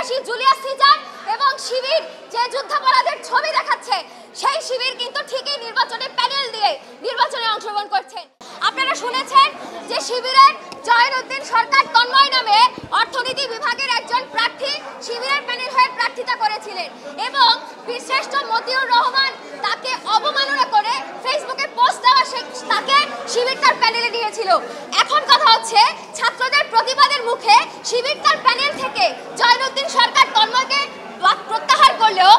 সন্ত্রাসী Julius caesar এবং শিবির যে যুদ্ধাপরাধের ছবি দেখাচ্ছে, সেই শিবির কিন্তু ঠিকই নির্বাচনে প্যানেল দিয়ে নির্বাচনে অংশগ্রহণ করছেন। আপনারা শুনেছেন যে শিবিরের জয়নুদ্দিন সরকার তন্ময় নামে অর্থনীতি বিভাগের একজন প্রার্থী শিবিরের প্যানেল হয়ে প্রার্থিতা করেছিলেন এবং বীরশ্রেষ্ঠ মতিউর রহমান তাকে অবমাননা করে ফেসবুকে পোস্ট দেওয়া তাকে শিবির তার প্যানেলে নিয়েছিল। এখন কথা হচ্ছে, ছাত্রদের প্রতিবাদের মুখে শিবির তার প্যানেল থেকে জয়নুদ্দিন সরকার তন্ময়কে প্রত্যাহার করলেও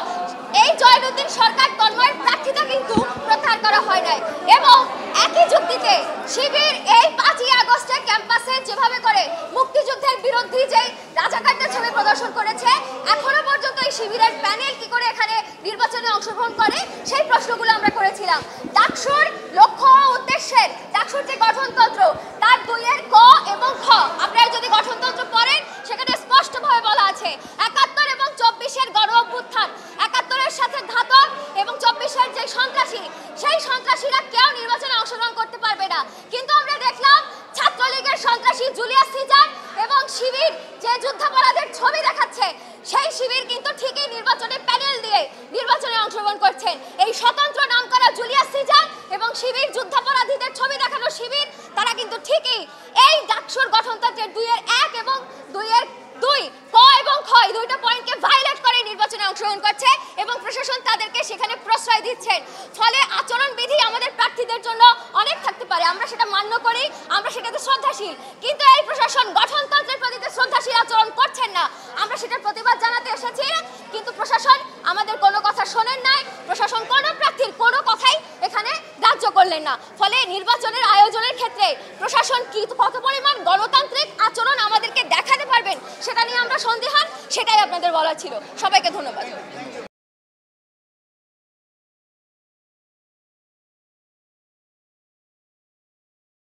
এই জয়নুদ্দিন সরকার তন্ময়ের প্রার্থিতা কিন্তু প্রত্যাহার করা হয় নাই। এবং একই যুক্তিতে শিবির এই 5ই আগস্টের ক্যাম্পাসে যেভাবে করে মুক্তিযুদ্ধের বিরোধী যে রাজাকারদের ছবি প্রদর্শন করেছে, এখনো পর্যন্ত এই শিবিরের প্যানেল কি করে এখানে নির্বাচনে অংশগ্রহণ করে সেই প্রশ্নগুলো আমরা করেছিলাম। ডাকসুর লক্ষ্য ও উদ্দেশ্যের, ডাকসুর যে গঠনতন্ত্র তার 2-এর ক এবং খ, আপনারা যদি গঠনতন্ত্র পড়েন সেখানে স্পষ্টভাবে বলা আছে 71 এবং 24-এর গণ অভ্যুত্থান, 71-এর সাথে ঘাতক এবং 24-এর যে সন্ত্রাসী, সেই সন্ত্রাসীরা কেউ নির্বাচনে অংশগ্রহণ করতে পারবে না। কিন্তু আমরা দেখলাম ছাত্রলীগের সন্ত্রাসী জুলিয়াস সিজার এবং শিবির যে যুদ্ধাপরাধের ছবি দেখাচ্ছে, সেই শিবির কিন্তু ঠিকই নির্বাচনে প্যানেল দিয়ে নির্বাচনে অংশগ্রহণ করছেন। এই স্বতন্ত্র নাম করা জুলিয়াস সিজার এবং শিবির যুদ্ধাপরাধীদের ছবি দেখানো শিবির, তারা কিন্তু ঠিকই এই ডাকসুর গঠনতন্ত্রের 2-এর 1 এবং 2-এর 2 ক এবং খ এই দুইটা পয়েন্টকে ভায়োলেট করে নির্বাচনে অংশগ্রহণ করছে এবং প্রশাসন তাদেরকে সেখানে প্রশ্রয় দিচ্ছেন। ফলে আচরণবিধি আমাদের প্রার্থীদের জন্য অনেক থাকতে পারে, আমরা সেটা মান্য করি, আমরা সেটাতে শ্রদ্ধাশীল, কিন্তু এই প্রশাসন গঠনতন্ত্রের প্রতি শ্রদ্ধাশীল আচরণ করছেন না। আমরা সেটার প্রতিবাদ জানাতে এসেছি, কিন্তু প্রশাসন আমাদের কোনো কথা শোনেন নাই, প্রশাসন কোনো প্রার্থীর কোনো কথাই এখানে গ্রাহ্য করলেন না। ফলে নির্বাচনের আয়োজনের ক্ষেত্রে প্রশাসন কি কত পরিমাণ গণতান্ত্রিক আচরণ আমাদেরকে দেখাতে পারবেন সেটা নিয়ে আমরা সন্দিহান, সেটাই আপনাদের বলা ছিল। সবাইকে ধন্যবাদ।